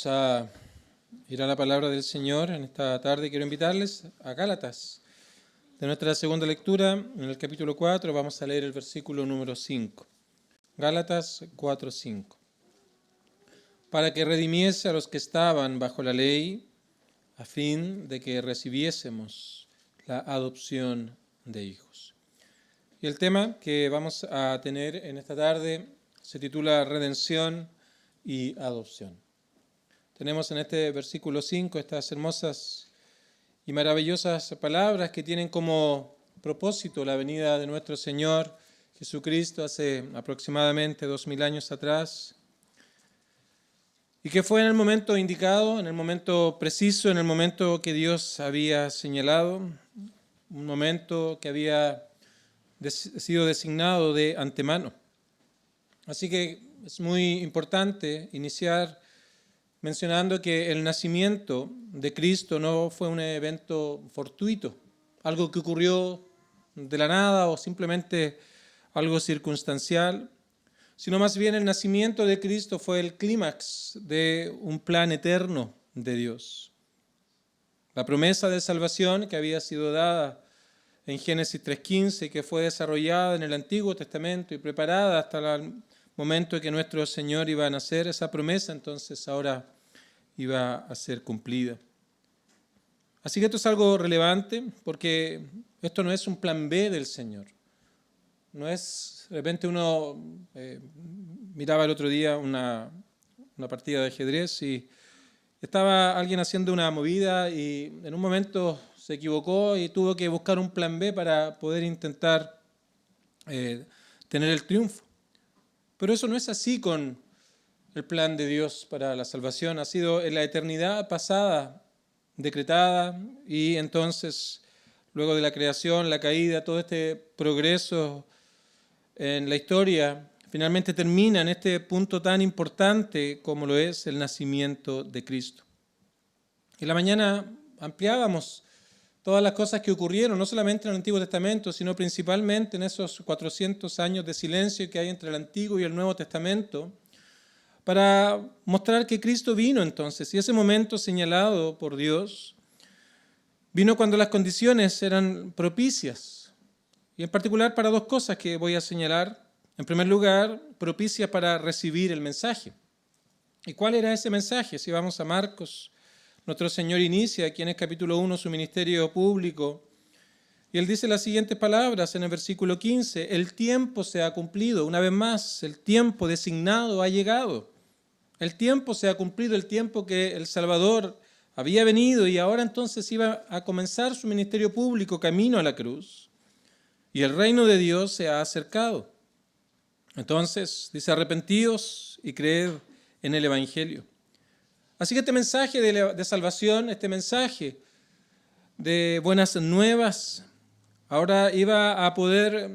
A ir a la palabra del Señor en esta tarde. Quiero invitarles a Gálatas. De nuestra segunda lectura, en el capítulo 4, vamos a leer el versículo número 5. Gálatas 4:5. Para que redimiese a los que estaban bajo la ley, a fin de que recibiésemos la adopción de hijos. Y el tema que vamos a tener en esta tarde se titula Redención y Adopción. Tenemos en este versículo 5 estas hermosas y maravillosas palabras que tienen como propósito la venida de nuestro Señor Jesucristo hace aproximadamente 2000 años atrás, y que fue en el momento indicado, en el momento preciso, en el momento que Dios había señalado, un momento que había sido designado de antemano. Así que es muy importante iniciar mencionando que el nacimiento de Cristo no fue un evento fortuito, algo que ocurrió de la nada o simplemente algo circunstancial, sino más bien el nacimiento de Cristo fue el clímax de un plan eterno de Dios. La promesa de salvación que había sido dada en Génesis 3:15, que fue desarrollada en el Antiguo Testamento y preparada hasta el momento en que nuestro Señor iba a nacer, esa promesa entonces ahora iba a ser cumplida. Así que esto es algo relevante porque esto no es un plan B del Señor. No es, de repente uno miraba el otro día una partida de ajedrez y estaba alguien haciendo una movida y en un momento se equivocó y tuvo que buscar un plan B para poder intentar tener el triunfo. Pero eso no es así con el plan de Dios para la salvación. Ha sido en la eternidad pasada decretada y entonces luego de la creación, la caída, todo este progreso en la historia finalmente termina en este punto tan importante como lo es el nacimiento de Cristo. En la mañana ampliábamos todas las cosas que ocurrieron, no solamente en el Antiguo Testamento, sino principalmente en esos 400 años de silencio que hay entre el Antiguo y el Nuevo Testamento, para mostrar que Cristo vino entonces, y ese momento señalado por Dios vino cuando las condiciones eran propicias, y en particular para dos cosas que voy a señalar. En primer lugar, propicias para recibir el mensaje. ¿Y cuál era ese mensaje? Si vamos a Marcos, nuestro Señor inicia aquí en el capítulo 1 su ministerio público, y Él dice las siguientes palabras en el versículo 15, el tiempo se ha cumplido, una vez más, el tiempo designado ha llegado. El tiempo se ha cumplido, el tiempo que el Salvador había venido y ahora entonces iba a comenzar su ministerio público camino a la cruz. Y el reino de Dios se ha acercado. Entonces, dice, arrepentíos y creed en el Evangelio. Así que este mensaje de salvación, este mensaje de buenas nuevas, ahora iba a poder,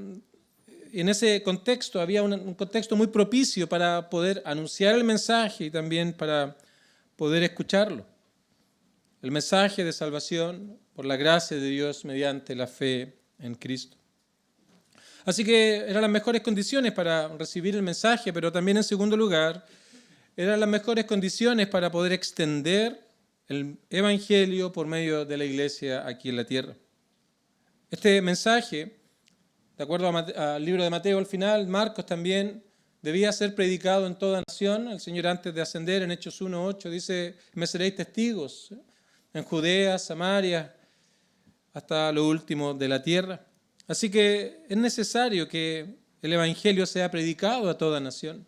en ese contexto, había un contexto muy propicio para poder anunciar el mensaje y también para poder escucharlo. El mensaje de salvación por la gracia de Dios mediante la fe en Cristo. Así que eran las mejores condiciones para recibir el mensaje, pero también en segundo lugar, eran las mejores condiciones para poder extender el Evangelio por medio de la iglesia aquí en la tierra. Este mensaje, de acuerdo al libro de Mateo al final, Marcos también, debía ser predicado en toda nación. El Señor antes de ascender en Hechos 1:8 dice, me seréis testigos en Judea, Samaria, hasta lo último de la tierra. Así que es necesario que el Evangelio sea predicado a toda nación.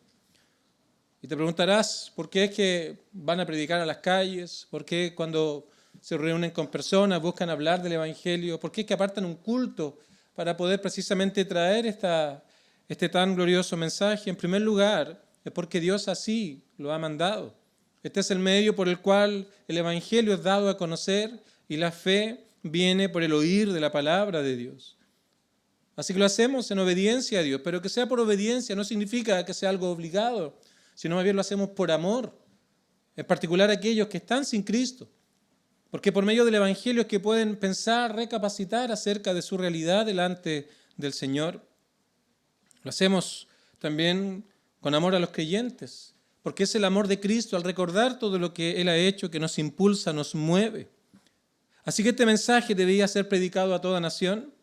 Y te preguntarás, ¿por qué es que van a predicar a las calles? ¿Por qué cuando se reúnen con personas buscan hablar del Evangelio? ¿Por qué es que apartan un culto para poder precisamente traer este tan glorioso mensaje? En primer lugar, es porque Dios así lo ha mandado. Este es el medio por el cual el Evangelio es dado a conocer y la fe viene por el oír de la palabra de Dios. Así que lo hacemos en obediencia a Dios, pero que sea por obediencia no significa que sea algo obligado, sino más bien lo hacemos por amor, en particular aquellos que están sin Cristo, porque por medio del Evangelio es que pueden pensar, recapacitar acerca de su realidad delante del Señor. Lo hacemos también con amor a los creyentes, porque es el amor de Cristo al recordar todo lo que Él ha hecho que nos impulsa, nos mueve. Así que este mensaje debía ser predicado a toda nación.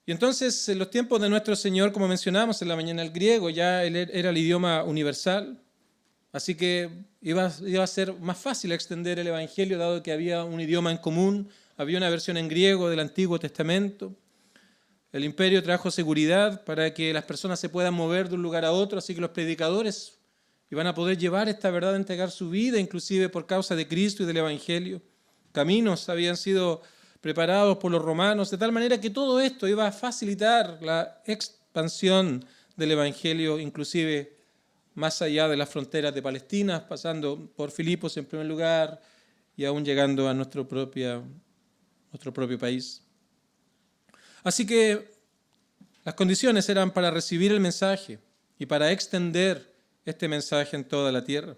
Y entonces, en los tiempos de nuestro Señor, como mencionamos en la mañana, el griego ya era el idioma universal. Así que iba a ser más fácil extender el Evangelio, dado que había un idioma en común, había una versión en griego del Antiguo Testamento. El imperio trajo seguridad para que las personas se puedan mover de un lugar a otro, así que los predicadores iban a poder llevar esta verdad, entregar su vida, inclusive por causa de Cristo y del Evangelio. Caminos habían sido preparados por los romanos, de tal manera que todo esto iba a facilitar la expansión del Evangelio, inclusive más allá de las fronteras de Palestina, pasando por Filipos en primer lugar y aún llegando a nuestro propio país. Así que las condiciones eran para recibir el mensaje y para extender este mensaje en toda la tierra.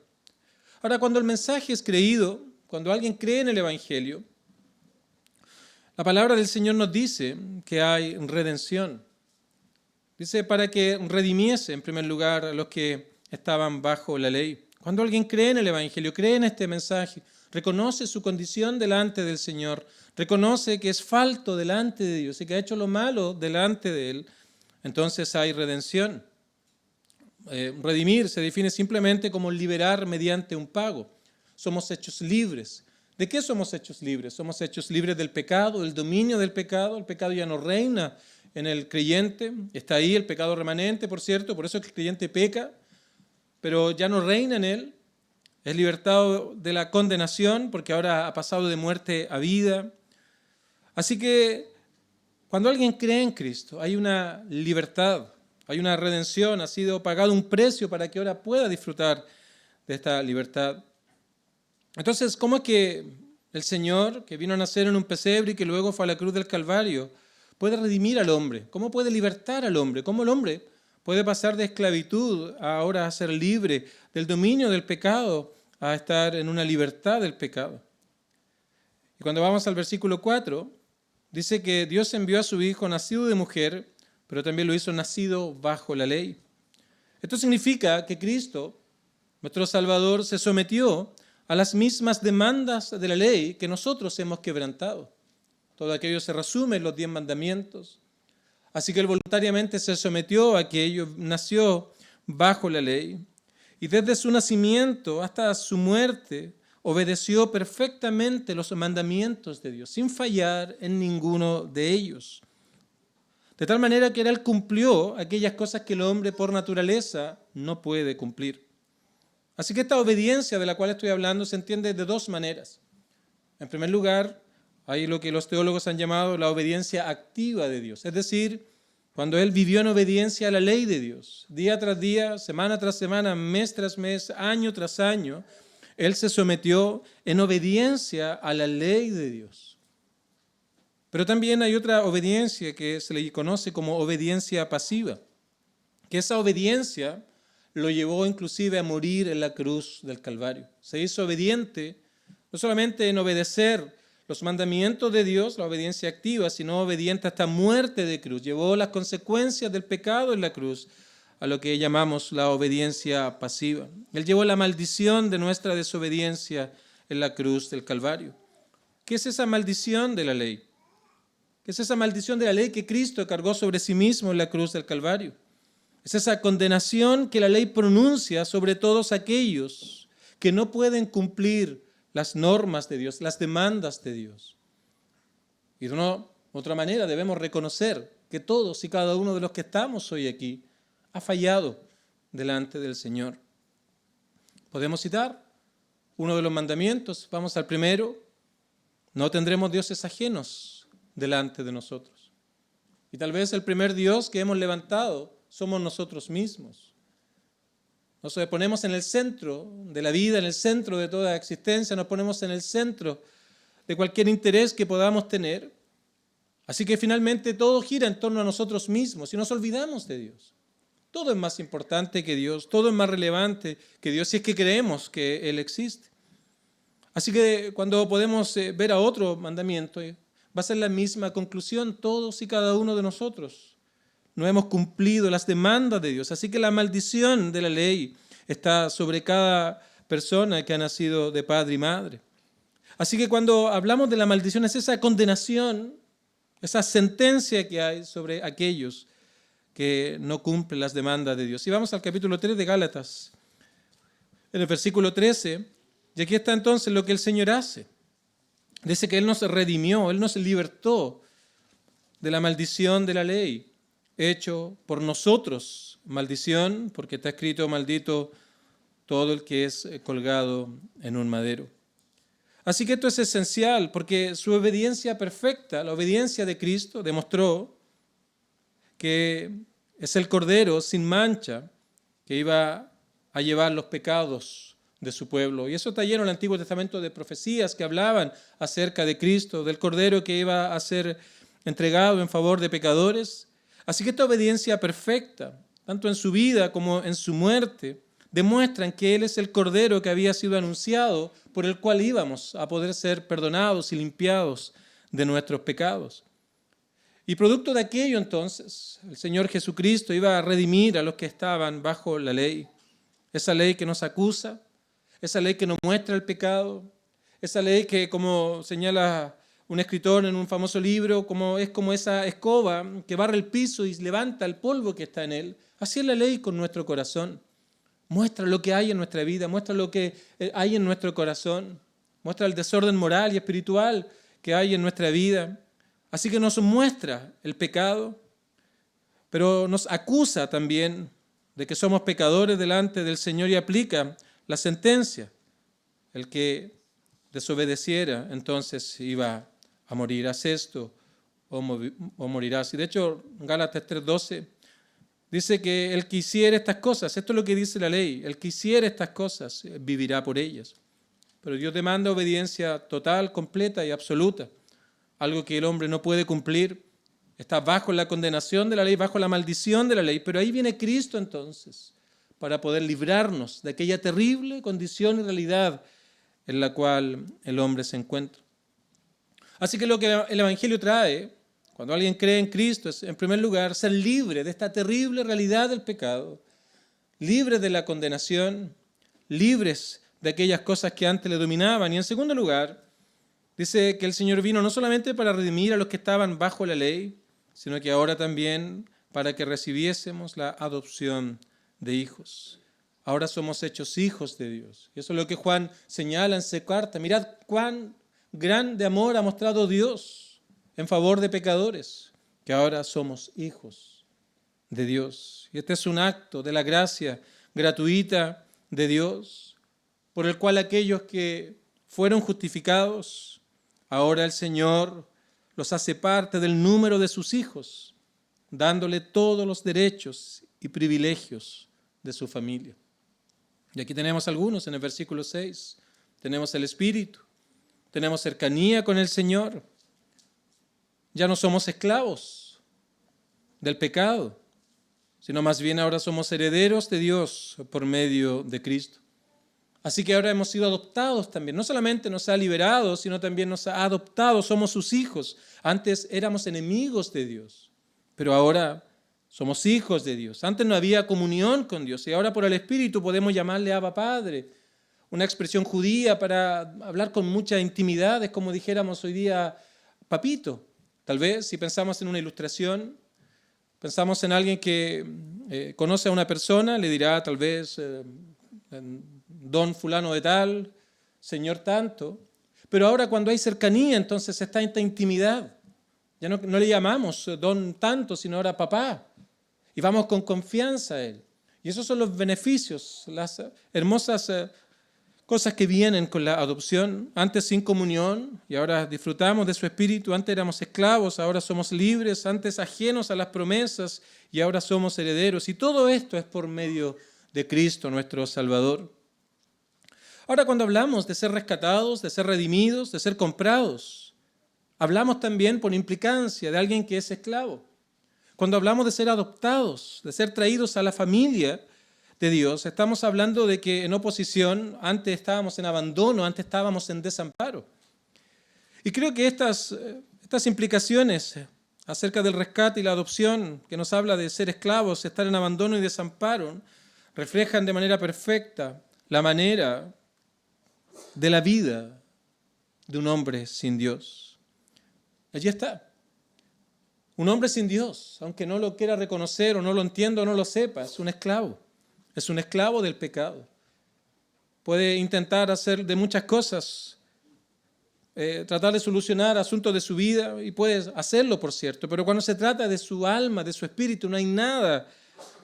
Ahora, cuando el mensaje es creído, cuando alguien cree en el Evangelio, la palabra del Señor nos dice que hay redención. Dice para que redimiese en primer lugar a los que estaban bajo la ley. Cuando alguien cree en el Evangelio, cree en este mensaje, reconoce su condición delante del Señor, reconoce que es falto delante de Dios y que ha hecho lo malo delante de Él, entonces hay redención. Redimir se define simplemente como liberar mediante un pago. Somos hechos libres. ¿De qué somos hechos libres? Somos hechos libres del pecado, del dominio del pecado. El pecado ya no reina en el creyente. Está ahí el pecado remanente, por cierto, por eso el creyente peca, pero ya no reina en él. Es libertado de la condenación porque ahora ha pasado de muerte a vida. Así que cuando alguien cree en Cristo, hay una libertad, hay una redención, ha sido pagado un precio para que ahora pueda disfrutar de esta libertad. Entonces, ¿cómo es que el Señor, que vino a nacer en un pesebre y que luego fue a la cruz del Calvario, puede redimir al hombre? ¿Cómo puede libertar al hombre? ¿Cómo el hombre puede pasar de esclavitud a ahora a ser libre del dominio del pecado, a estar en una libertad del pecado? Y cuando vamos al versículo 4, dice que Dios envió a su Hijo nacido de mujer, pero también lo hizo nacido bajo la ley. Esto significa que Cristo, nuestro Salvador, se sometió a las mismas demandas de la ley que nosotros hemos quebrantado. Todo aquello se resume en los 10 mandamientos. Así que Él voluntariamente se sometió a aquello, nació bajo la ley. Y desde su nacimiento hasta su muerte, obedeció perfectamente los mandamientos de Dios, sin fallar en ninguno de ellos. De tal manera que Él cumplió aquellas cosas que el hombre por naturaleza no puede cumplir. Así que esta obediencia de la cual estoy hablando se entiende de dos maneras. En primer lugar, hay lo que los teólogos han llamado la obediencia activa de Dios. Es decir, cuando Él vivió en obediencia a la ley de Dios, día tras día, semana tras semana, mes tras mes, año tras año, Él se sometió en obediencia a la ley de Dios. Pero también hay otra obediencia que se le conoce como obediencia pasiva, que esa obediencia lo llevó inclusive a morir en la cruz del Calvario. Se hizo obediente, no solamente en obedecer los mandamientos de Dios, la obediencia activa, sino obediente hasta muerte de cruz. Llevó las consecuencias del pecado en la cruz a lo que llamamos la obediencia pasiva. Él llevó la maldición de nuestra desobediencia en la cruz del Calvario. ¿Qué es esa maldición de la ley? ¿Qué es esa maldición de la ley que Cristo cargó sobre sí mismo en la cruz del Calvario? Es esa condenación que la ley pronuncia sobre todos aquellos que no pueden cumplir las normas de Dios, las demandas de Dios. Y de una otra manera debemos reconocer que todos y cada uno de los que estamos hoy aquí ha fallado delante del Señor. Podemos citar uno de los mandamientos. Vamos al primero. No tendremos dioses ajenos delante de nosotros. Y tal vez el primer Dios que hemos levantado somos nosotros mismos. Nos ponemos en el centro de la vida, en el centro de toda existencia, nos ponemos en el centro de cualquier interés que podamos tener. Así que finalmente todo gira en torno a nosotros mismos y nos olvidamos de Dios. Todo es más importante que Dios, todo es más relevante que Dios si es que creemos que Él existe. Así que cuando podemos ver a otro mandamiento, va a ser la misma conclusión, todos y cada uno de nosotros. No hemos cumplido las demandas de Dios. Así que la maldición de la ley está sobre cada persona que ha nacido de padre y madre. Así que cuando hablamos de la maldición es esa condenación, esa sentencia que hay sobre aquellos que no cumplen las demandas de Dios. Y vamos al capítulo 3 de Gálatas, en el versículo 13, y aquí está entonces lo que el Señor hace. Dice que Él nos redimió, Él nos libertó de la maldición de la ley, hecho por nosotros maldición, porque está escrito: maldito todo el que es colgado en un madero. Así que esto es esencial, porque su obediencia perfecta, la obediencia de Cristo, demostró que es el Cordero sin mancha que iba a llevar los pecados de su pueblo. Y eso está lleno en el Antiguo Testamento de profecías que hablaban acerca de Cristo, del Cordero que iba a ser entregado en favor de pecadores. Así que esta obediencia perfecta, tanto en su vida como en su muerte, demuestran que Él es el Cordero que había sido anunciado, por el cual íbamos a poder ser perdonados y limpiados de nuestros pecados. Y producto de aquello entonces, el Señor Jesucristo iba a redimir a los que estaban bajo la ley. Esa ley que nos acusa, esa ley que nos muestra el pecado, esa ley que, como señala un escritor en un famoso libro, es como esa escoba que barre el piso y levanta el polvo que está en él. Así es la ley con nuestro corazón. Muestra lo que hay en nuestra vida, muestra lo que hay en nuestro corazón, muestra el desorden moral y espiritual que hay en nuestra vida. Así que nos muestra el pecado, pero nos acusa también de que somos pecadores delante del Señor y aplica la sentencia. El que desobedeciera, entonces iba a morir. Haz esto o morirás. Y de hecho, Gálatas 3:12 dice que el que hiciera estas cosas, esto es lo que dice la ley, el que hiciera estas cosas vivirá por ellas. Pero Dios demanda obediencia total, completa y absoluta. Algo que el hombre no puede cumplir, está bajo la condenación de la ley, bajo la maldición de la ley, pero ahí viene Cristo entonces, para poder librarnos de aquella terrible condición y realidad en la cual el hombre se encuentra. Así que lo que el Evangelio trae, cuando alguien cree en Cristo, es en primer lugar ser libre de esta terrible realidad del pecado, libres de la condenación, libres de aquellas cosas que antes le dominaban, y en segundo lugar, dice que el Señor vino no solamente para redimir a los que estaban bajo la ley, sino que ahora también para que recibiésemos la adopción de hijos. Ahora somos hechos hijos de Dios. Y eso es lo que Juan señala en su carta. Mirad cuán grande amor ha mostrado Dios en favor de pecadores, que ahora somos hijos de Dios. Y este es un acto de la gracia gratuita de Dios, por el cual aquellos que fueron justificados, ahora el Señor los hace parte del número de sus hijos, dándole todos los derechos y privilegios de su familia. Y aquí tenemos algunos en el versículo 6. Tenemos el Espíritu, tenemos cercanía con el Señor. Ya no somos esclavos del pecado, sino más bien ahora somos herederos de Dios por medio de Cristo. Así que ahora hemos sido adoptados también. No solamente nos ha liberado, sino también nos ha adoptado. Somos sus hijos. Antes éramos enemigos de Dios, pero ahora somos hijos de Dios. Antes no había comunión con Dios y ahora por el Espíritu podemos llamarle Abba Padre. Una expresión judía para hablar con mucha intimidad. Es como dijéramos hoy día, papito. Tal vez si pensamos en una ilustración, pensamos en alguien que conoce a una persona, le dirá tal vez don fulano de tal, señor tanto. Pero ahora cuando hay cercanía, entonces está esta intimidad. Ya no le llamamos don tanto, sino ahora papá. Y vamos con confianza a él. Y esos son los beneficios, las hermosas cosas que vienen con la adopción. Antes sin comunión y ahora disfrutamos de su espíritu. Antes éramos esclavos, ahora somos libres. Antes ajenos a las promesas y ahora somos herederos. Y todo esto es por medio de Cristo, nuestro Salvador. Ahora, cuando hablamos de ser rescatados, de ser redimidos, de ser comprados, hablamos también por implicancia de alguien que es esclavo. Cuando hablamos de ser adoptados, de ser traídos a la familia de Dios, estamos hablando de que en oposición, antes estábamos en abandono, antes estábamos en desamparo. Y creo que estas implicaciones acerca del rescate y la adopción, que nos habla de ser esclavos, estar en abandono y desamparo, reflejan de manera perfecta la manera de la vida de un hombre sin Dios. Allí está. Un hombre sin Dios, aunque no lo quiera reconocer o no lo entienda o no lo sepa, es un esclavo. Es un esclavo del pecado. Puede intentar hacer de muchas cosas, tratar de solucionar asuntos de su vida, y puede hacerlo, por cierto, pero cuando se trata de su alma, de su espíritu, no hay nada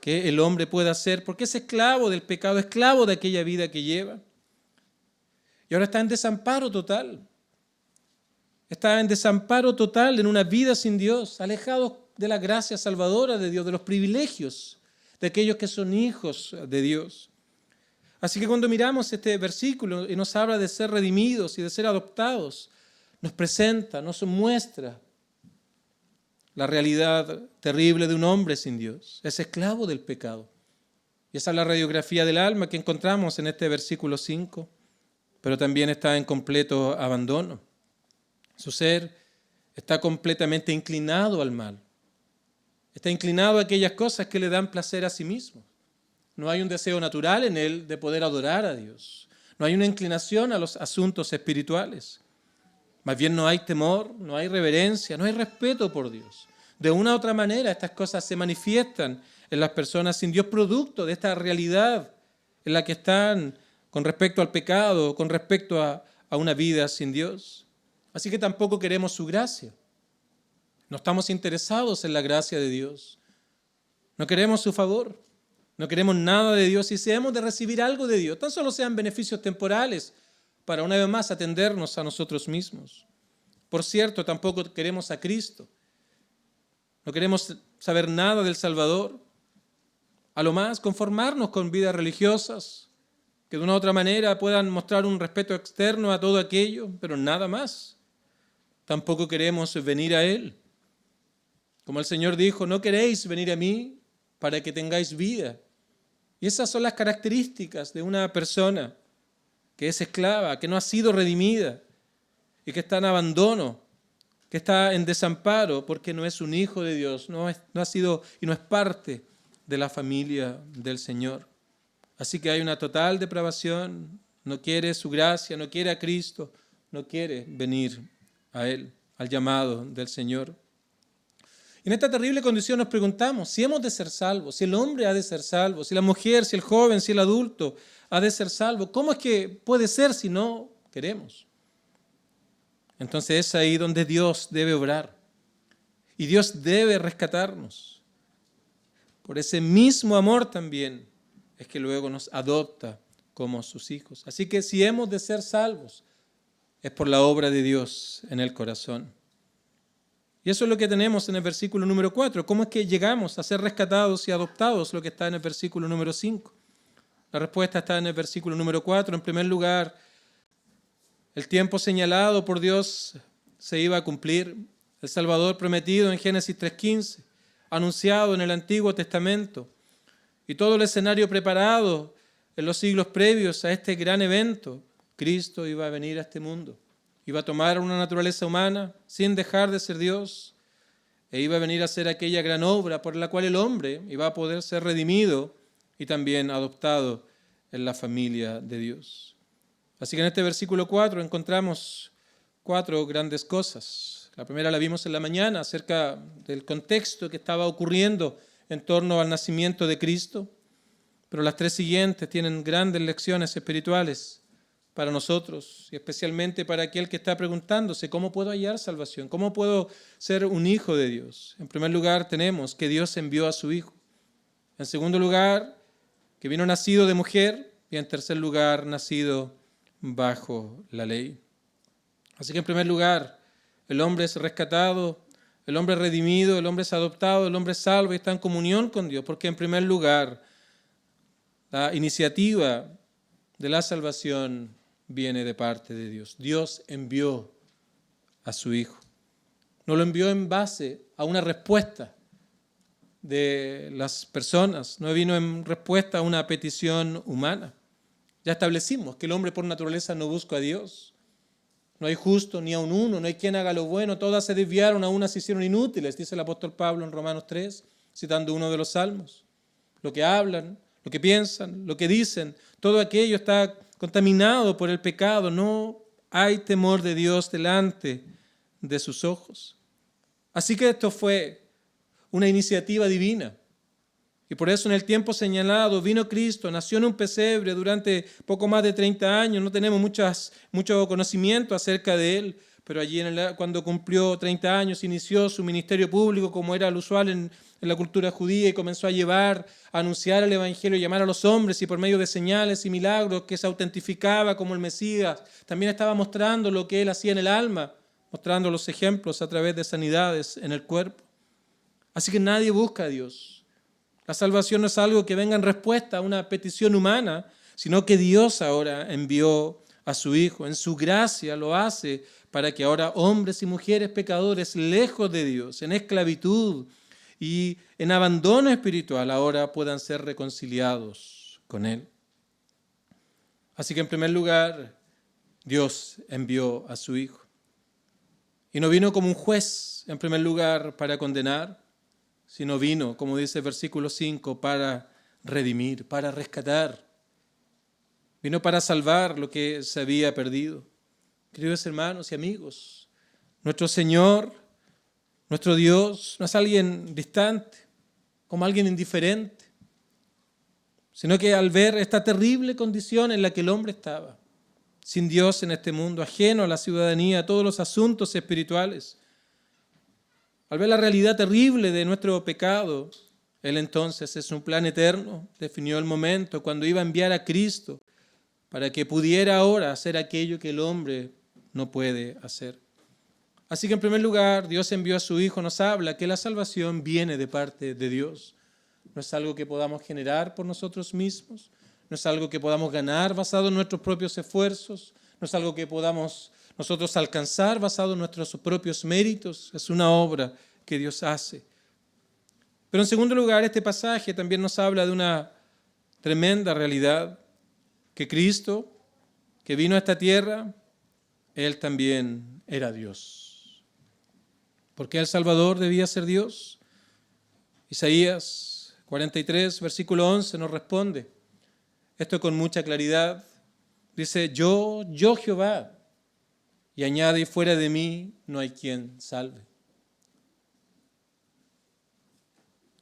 que el hombre pueda hacer, porque es esclavo del pecado, esclavo de aquella vida que lleva. Y ahora está en desamparo total. Está en desamparo total en una vida sin Dios, alejado de la gracia salvadora de Dios, de los privilegios de aquellos que son hijos de Dios. Así que cuando miramos este versículo y nos habla de ser redimidos y de ser adoptados, nos presenta, nos muestra la realidad terrible de un hombre sin Dios. Es esclavo del pecado. Y esa es la radiografía del alma que encontramos en este versículo 5, pero también está en completo abandono. Su ser está completamente inclinado al mal. Está inclinado a aquellas cosas que le dan placer a sí mismo. No hay un deseo natural en él de poder adorar a Dios. No hay una inclinación a los asuntos espirituales. Más bien no hay temor, no hay reverencia, no hay respeto por Dios. De una u otra manera estas cosas se manifiestan en las personas sin Dios, producto de esta realidad en la que están con respecto al pecado, con respecto a una vida sin Dios. Así que tampoco queremos su gracia. No estamos interesados en la gracia de Dios. No queremos su favor. No queremos nada de Dios y si hemos de recibir algo de Dios, tan solo sean beneficios temporales para una vez más atendernos a nosotros mismos. Por cierto, tampoco queremos a Cristo. No queremos saber nada del Salvador. A lo más conformarnos con vidas religiosas que de una u otra manera puedan mostrar un respeto externo a todo aquello, pero nada más. Tampoco queremos venir a Él. Como el Señor dijo, no queréis venir a mí para que tengáis vida. Y esas son las características de una persona que es esclava, que no ha sido redimida y que está en abandono, que está en desamparo porque no es un hijo de Dios, no ha sido y no es parte de la familia del Señor. Así que hay una total depravación, no quiere su gracia, no quiere a Cristo, no quiere venir a Él, al llamado del Señor. En esta terrible condición nos preguntamos si hemos de ser salvos, si el hombre ha de ser salvo, si la mujer, si el joven, si el adulto ha de ser salvo. ¿Cómo es que puede ser si no queremos? Entonces es ahí donde Dios debe obrar y Dios debe rescatarnos. Por ese mismo amor también es que luego nos adopta como sus hijos. Así que si hemos de ser salvos, es por la obra de Dios en el corazón. Y eso es lo que tenemos en el versículo número 4. ¿Cómo es que llegamos a ser rescatados y adoptados? Lo que está en el versículo número 5. La respuesta está en el versículo número 4. En primer lugar, el tiempo señalado por Dios se iba a cumplir. El Salvador prometido en Génesis 3:15, anunciado en el Antiguo Testamento, y todo el escenario preparado en los siglos previos a este gran evento. Cristo iba a venir a este mundo. Iba a tomar una naturaleza humana sin dejar de ser Dios e iba a venir a hacer aquella gran obra por la cual el hombre iba a poder ser redimido y también adoptado en la familia de Dios. Así que en este versículo 4 encontramos 4 grandes cosas. La primera la vimos en la mañana acerca del contexto que estaba ocurriendo en torno al nacimiento de Cristo, pero las 3 siguientes tienen grandes lecciones espirituales para nosotros y especialmente para aquel que está preguntándose ¿cómo puedo hallar salvación? ¿Cómo puedo ser un hijo de Dios? En primer lugar tenemos que Dios envió a su Hijo. En segundo lugar, que vino nacido de mujer y en tercer lugar, nacido bajo la ley. Así que en primer lugar, el hombre es rescatado, el hombre es redimido, el hombre es adoptado, el hombre es salvo y está en comunión con Dios, porque en primer lugar, la iniciativa de la salvación viene de parte de Dios. Dios envió a su Hijo. No lo envió en base a una respuesta de las personas, no vino en respuesta a una petición humana. Ya establecimos que el hombre por naturaleza no busca a Dios. No hay justo ni aun uno, no hay quien haga lo bueno, todas se desviaron, aún se hicieron inútiles, dice el apóstol Pablo en Romanos 3, citando uno de los salmos. Lo que hablan, lo que piensan, lo que dicen, todo aquello está contaminado por el pecado. No hay temor de Dios delante de sus ojos. Así que esto fue una iniciativa divina. Y por eso en el tiempo señalado vino Cristo, nació en un pesebre durante poco más de 30 años. No tenemos mucho conocimiento acerca de él, pero allí cuando cumplió 30 años inició su ministerio público como era lo usual en la cultura judía y comenzó a llevar, a anunciar el evangelio, llamar a los hombres y por medio de señales y milagros que se autentificaba como el Mesías. También estaba mostrando lo que él hacía en el alma, mostrando los ejemplos a través de sanidades en el cuerpo. Así que nadie busca a Dios. La salvación no es algo que venga en respuesta a una petición humana, sino que Dios ahora envió a su Hijo. En su gracia lo hace para que ahora hombres y mujeres pecadores, lejos de Dios, en esclavitud y en abandono espiritual, ahora puedan ser reconciliados con Él. Así que en primer lugar, Dios envió a su Hijo. Y no vino como un juez, en primer lugar, para condenar, sino vino, como dice el versículo 5, para redimir, para rescatar. Vino para salvar lo que se había perdido. Queridos hermanos y amigos, nuestro Señor, nuestro Dios, no es alguien distante, como alguien indiferente, sino que al ver esta terrible condición en la que el hombre estaba, sin Dios en este mundo, ajeno a la ciudadanía, a todos los asuntos espirituales, al ver la realidad terrible de nuestro pecado, Él entonces, en su plan eterno, definió el momento cuando iba a enviar a Cristo para que pudiera ahora hacer aquello que el hombre no puede hacer. Así que en primer lugar, Dios envió a su Hijo, nos habla que la salvación viene de parte de Dios. No es algo que podamos generar por nosotros mismos, no es algo que podamos ganar basado en nuestros propios esfuerzos, no es algo que podamos nosotros alcanzar basado en nuestros propios méritos, es una obra que Dios hace. Pero en segundo lugar, este pasaje también nos habla de una tremenda realidad, que Cristo, que vino a esta tierra, Él también era Dios. ¿Por qué el Salvador debía ser Dios? Isaías 43, versículo 11 nos responde esto con mucha claridad. Dice, yo Jehová, y añade, fuera de mí no hay quien salve.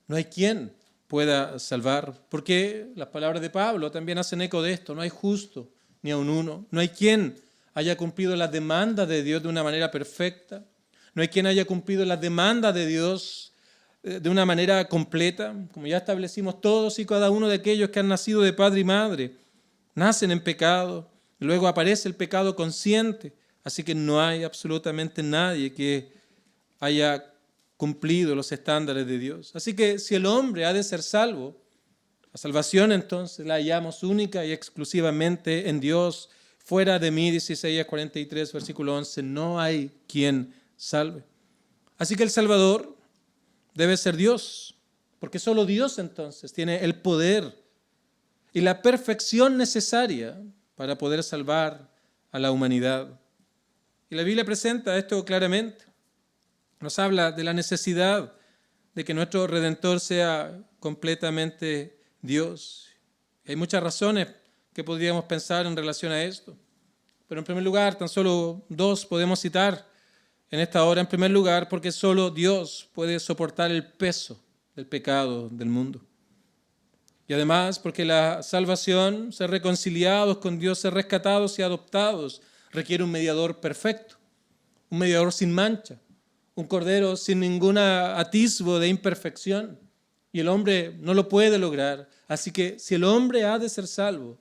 No hay quien pueda salvar, porque las palabras de Pablo también hacen eco de esto. No hay justo, ni aun uno. No hay quien haya cumplido las demandas de Dios de una manera perfecta. No hay quien haya cumplido las demandas de Dios de una manera completa. Como ya establecimos, todos y cada uno de aquellos que han nacido de padre y madre nacen en pecado. Luego aparece el pecado consciente. Así que no hay absolutamente nadie que haya cumplido los estándares de Dios. Así que si el hombre ha de ser salvo, la salvación entonces la hallamos única y exclusivamente en Dios. Fuera de mí, dice Isaías 43, versículo 11, no hay quien salve. Así que el Salvador debe ser Dios, porque solo Dios entonces tiene el poder y la perfección necesaria para poder salvar a la humanidad. Y la Biblia presenta esto claramente. Nos habla de la necesidad de que nuestro Redentor sea completamente Dios. Hay muchas razones que podríamos pensar en relación a esto. Pero en primer lugar, tan solo dos podemos citar en esta hora. En primer lugar, porque solo Dios puede soportar el peso del pecado del mundo. Y además, porque la salvación, ser reconciliados con Dios, ser rescatados y adoptados, requiere un mediador perfecto, un mediador sin mancha, un cordero sin ningún atisbo de imperfección. Y el hombre no lo puede lograr. Así que si el hombre ha de ser salvo,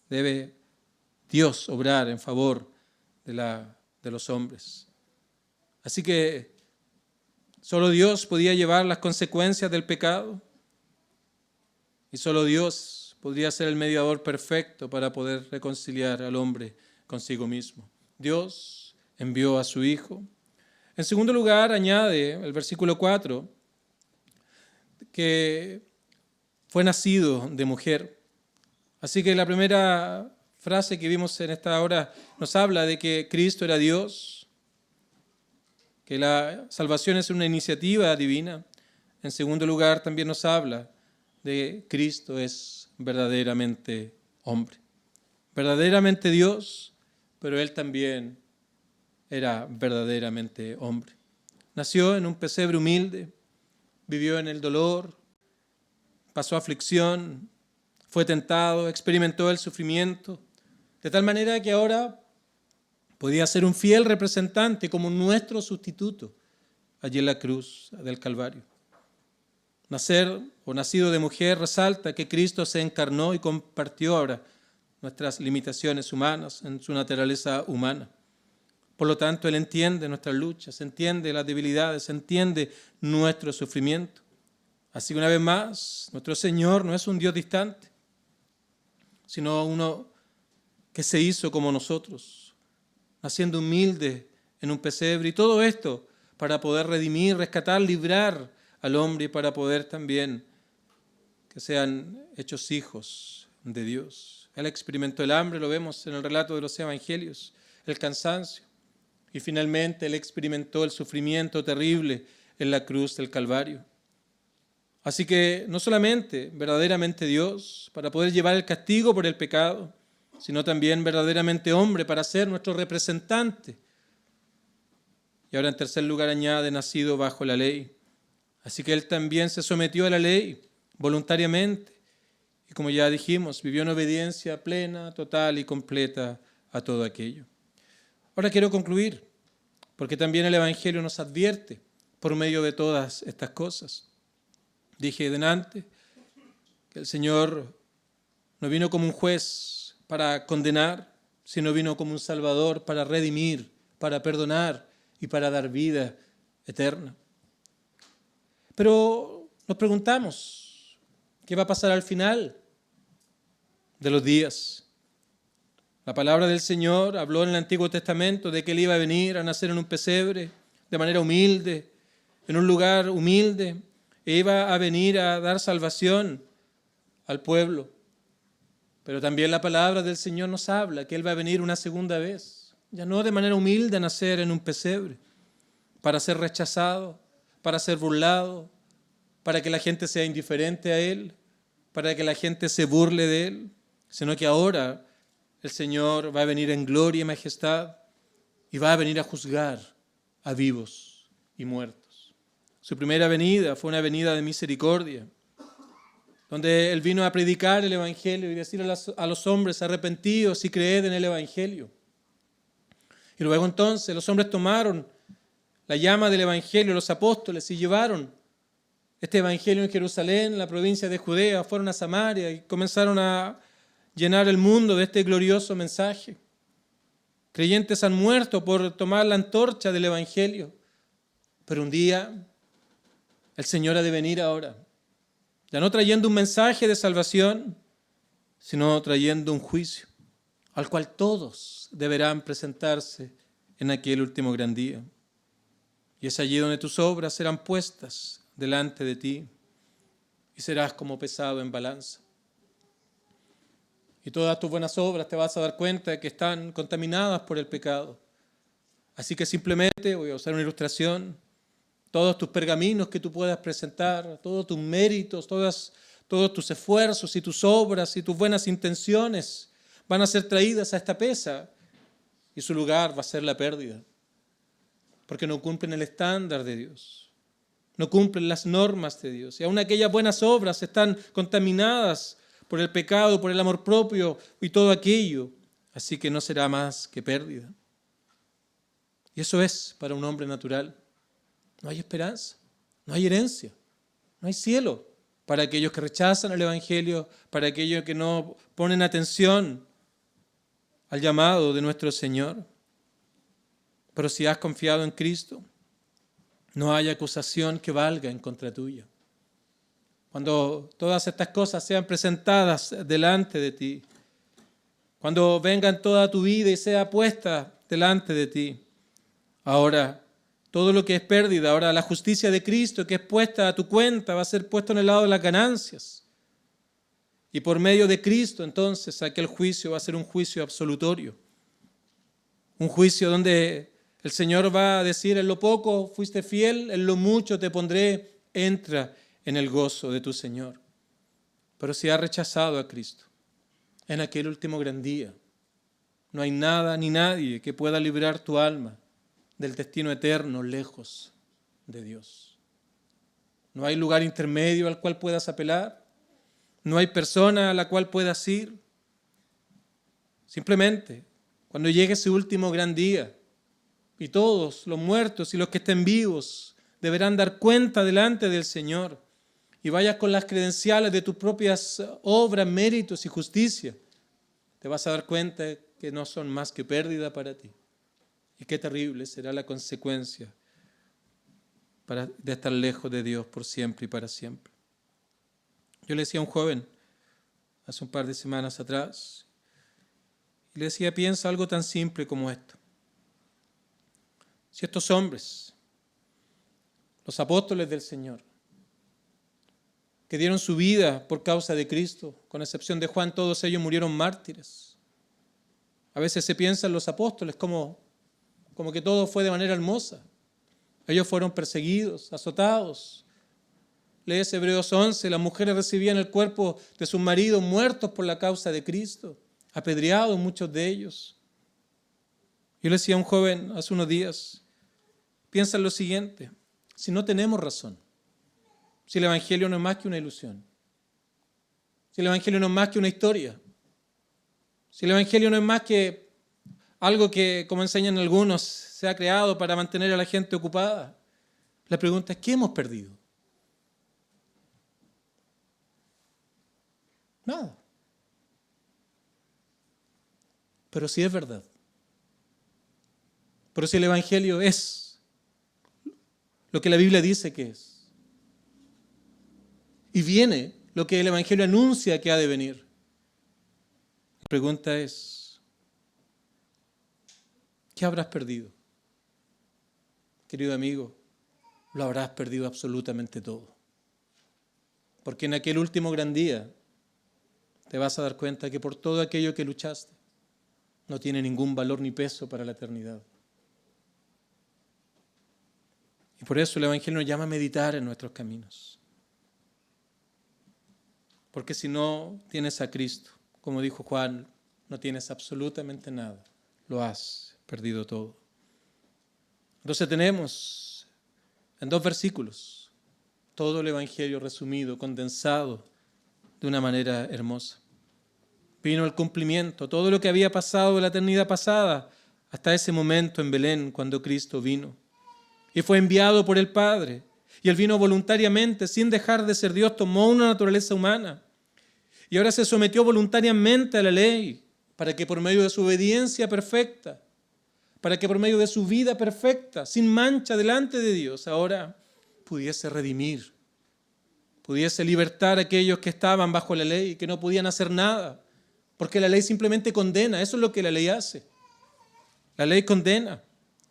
debe Dios obrar en favor de los hombres. Así que solo Dios podía llevar las consecuencias del pecado y solo Dios podría ser el mediador perfecto para poder reconciliar al hombre consigo mismo. Dios envió a su Hijo. En segundo lugar, añade el versículo 4 que fue nacido de mujer. Así que la primera frase que vimos en esta hora nos habla de que Cristo era Dios, que la salvación es una iniciativa divina. En segundo lugar, también nos habla de Cristo es verdaderamente hombre. Verdaderamente Dios, pero Él también era verdaderamente hombre. Nació en un pesebre humilde, vivió en el dolor, pasó aflicción, fue tentado, experimentó el sufrimiento, de tal manera que ahora podía ser un fiel representante como nuestro sustituto allí en la cruz del Calvario. Nacer o nacido de mujer resalta que Cristo se encarnó y compartió ahora nuestras limitaciones humanas en su naturaleza humana. Por lo tanto, Él entiende nuestras luchas, entiende las debilidades, entiende nuestro sufrimiento. Así que una vez más, nuestro Señor no es un Dios distante, sino uno que se hizo como nosotros, naciendo humilde en un pesebre, y todo esto para poder redimir, rescatar, librar al hombre y para poder también que sean hechos hijos de Dios. Él experimentó el hambre, lo vemos en el relato de los evangelios, el cansancio, y finalmente Él experimentó el sufrimiento terrible en la cruz del Calvario. Así que no solamente verdaderamente Dios para poder llevar el castigo por el pecado, sino también verdaderamente hombre para ser nuestro representante. Y ahora en tercer lugar añade, nacido bajo la ley. Así que Él también se sometió a la ley voluntariamente. Y como ya dijimos, vivió en obediencia plena, total y completa a todo aquello. Ahora quiero concluir, porque también el Evangelio nos advierte por medio de todas estas cosas. Dije delante que el Señor no vino como un juez para condenar, sino vino como un Salvador para redimir, para perdonar y para dar vida eterna. Pero nos preguntamos, ¿qué va a pasar al final de los días? La palabra del Señor habló en el Antiguo Testamento de que Él iba a venir a nacer en un pesebre, de manera humilde, en un lugar humilde, e iba a venir a dar salvación al pueblo. Pero también la palabra del Señor nos habla que Él va a venir una segunda vez, ya no de manera humilde a nacer en un pesebre, para ser rechazado, para ser burlado, para que la gente sea indiferente a Él, para que la gente se burle de Él, sino que ahora el Señor va a venir en gloria y majestad y va a venir a juzgar a vivos y muertos. Su primera venida fue una venida de misericordia, donde Él vino a predicar el Evangelio y decir a los hombres, arrepentidos y creed en el Evangelio. Y luego entonces los hombres tomaron la llama del Evangelio, los apóstoles, y llevaron este Evangelio en Jerusalén, en la provincia de Judea, fueron a Samaria y comenzaron a llenar el mundo de este glorioso mensaje. Creyentes han muerto por tomar la antorcha del Evangelio, pero un día el Señor ha de venir ahora, ya no trayendo un mensaje de salvación, sino trayendo un juicio, al cual todos deberán presentarse en aquel último gran día. Y es allí donde tus obras serán puestas delante de ti y serás como pesado en balanza. Y todas tus buenas obras te vas a dar cuenta de que están contaminadas por el pecado. Así que simplemente voy a usar una ilustración. Todos tus pergaminos que tú puedas presentar, todos tus méritos, todos tus esfuerzos y tus obras y tus buenas intenciones van a ser traídas a esta pesa y su lugar va a ser la pérdida. Porque no cumplen el estándar de Dios, no cumplen las normas de Dios. Y aún aquellas buenas obras están contaminadas por el pecado, por el amor propio y todo aquello. Así que no será más que pérdida. Y eso es para un hombre natural. No hay esperanza, no hay herencia, no hay cielo para aquellos que rechazan el Evangelio, para aquellos que no ponen atención al llamado de nuestro Señor. Pero si has confiado en Cristo, no hay acusación que valga en contra tuya. Cuando todas estas cosas sean presentadas delante de ti, cuando vengan toda tu vida y sea puesta delante de ti, ahora todo lo que es pérdida, ahora la justicia de Cristo que es puesta a tu cuenta va a ser puesto en el lado de las ganancias. Y por medio de Cristo entonces aquel juicio va a ser un juicio absolutorio. Un juicio donde el Señor va a decir, en lo poco fuiste fiel, en lo mucho te pondré, entra en el gozo de tu Señor. Pero si has rechazado a Cristo en aquel último gran día, no hay nada ni nadie que pueda librar tu alma del destino eterno lejos de Dios. No hay lugar intermedio al cual puedas apelar. No hay persona a la cual puedas ir. Simplemente, cuando llegue ese último gran día, y todos los muertos y los que estén vivos deberán dar cuenta delante del Señor, y vayas con las credenciales de tus propias obras, méritos y justicia, te vas a dar cuenta que no son más que pérdida para ti. Y qué terrible será la consecuencia de estar lejos de Dios por siempre y para siempre. Yo le decía a un joven hace un par de semanas atrás, y le decía, piensa algo tan simple como esto. Si estos hombres, los apóstoles del Señor, que dieron su vida por causa de Cristo, con excepción de Juan, todos ellos murieron mártires. A veces se piensa en los apóstoles como que todo fue de manera hermosa. Ellos fueron perseguidos, azotados. Lees Hebreos 11, las mujeres recibían el cuerpo de sus maridos muertos por la causa de Cristo, apedreados muchos de ellos. Yo le decía a un joven hace unos días, piensa en lo siguiente, si no tenemos razón, si el Evangelio no es más que una ilusión, si el Evangelio no es más que una historia, si el Evangelio no es más que algo que, como enseñan algunos, se ha creado para mantener a la gente ocupada, la pregunta es, ¿qué hemos perdido? Nada. Pero si es verdad, pero si el Evangelio es lo que la Biblia dice que es, y viene lo que el Evangelio anuncia que ha de venir, la pregunta es, ¿qué habrás perdido? Querido amigo, lo habrás perdido absolutamente todo. Porque en aquel último gran día te vas a dar cuenta que por todo aquello que luchaste no tiene ningún valor ni peso para la eternidad. Y por eso el Evangelio nos llama a meditar en nuestros caminos. Porque si no tienes a Cristo, como dijo Juan, no tienes absolutamente nada. Lo has perdido todo. Entonces tenemos en 2 versículos todo el Evangelio resumido, condensado de una manera hermosa. Vino el cumplimiento, todo lo que había pasado de la eternidad pasada hasta ese momento en Belén cuando Cristo vino. Y fue enviado por el Padre. Y Él vino voluntariamente, sin dejar de ser Dios, tomó una naturaleza humana. Y ahora se sometió voluntariamente a la ley, para que por medio de su obediencia perfecta, para que por medio de su vida perfecta, sin mancha delante de Dios, ahora pudiese redimir, pudiese libertar a aquellos que estaban bajo la ley, que no podían hacer nada, porque la ley simplemente condena, eso es lo que la ley hace. La ley condena,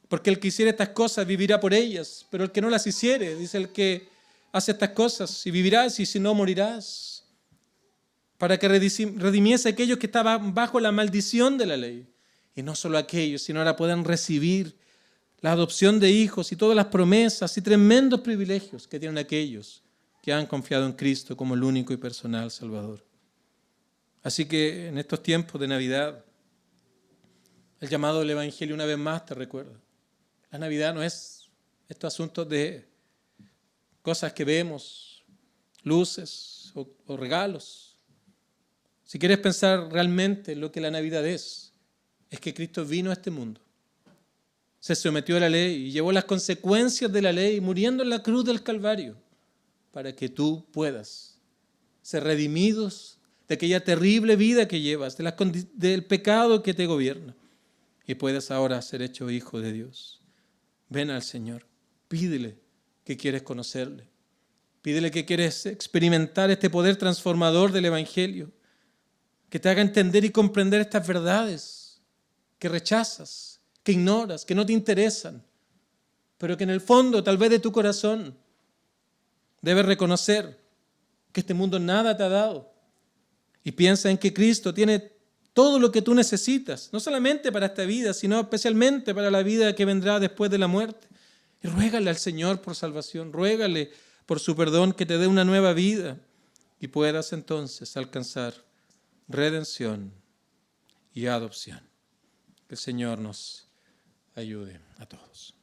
porque el que hiciera estas cosas vivirá por ellas, pero el que no las hiciere, dice el que hace estas cosas, y vivirás y si no morirás, para que redimiese a aquellos que estaban bajo la maldición de la ley. Y no solo aquellos, sino ahora puedan recibir la adopción de hijos y todas las promesas y tremendos privilegios que tienen aquellos que han confiado en Cristo como el único y personal Salvador. Así que en estos tiempos de Navidad, el llamado del Evangelio una vez más te recuerda. La Navidad no es estos asuntos de cosas que vemos, luces o regalos. Si quieres pensar realmente lo que la Navidad es que Cristo vino a este mundo, se sometió a la ley y llevó las consecuencias de la ley muriendo en la cruz del Calvario para que tú puedas ser redimidos de aquella terrible vida que llevas, del pecado que te gobierna y puedas ahora ser hecho hijo de Dios. Ven al Señor, pídele que quieres conocerle, pídele que quieres experimentar este poder transformador del Evangelio, que te haga entender y comprender estas verdades que rechazas, que ignoras, que no te interesan, pero que en el fondo, tal vez de tu corazón, debes reconocer que este mundo nada te ha dado y piensa en que Cristo tiene todo lo que tú necesitas, no solamente para esta vida, sino especialmente para la vida que vendrá después de la muerte. Y ruégale al Señor por salvación, ruégale por su perdón, que te dé una nueva vida, y puedas entonces alcanzar redención y adopción. Que el Señor nos ayude a todos.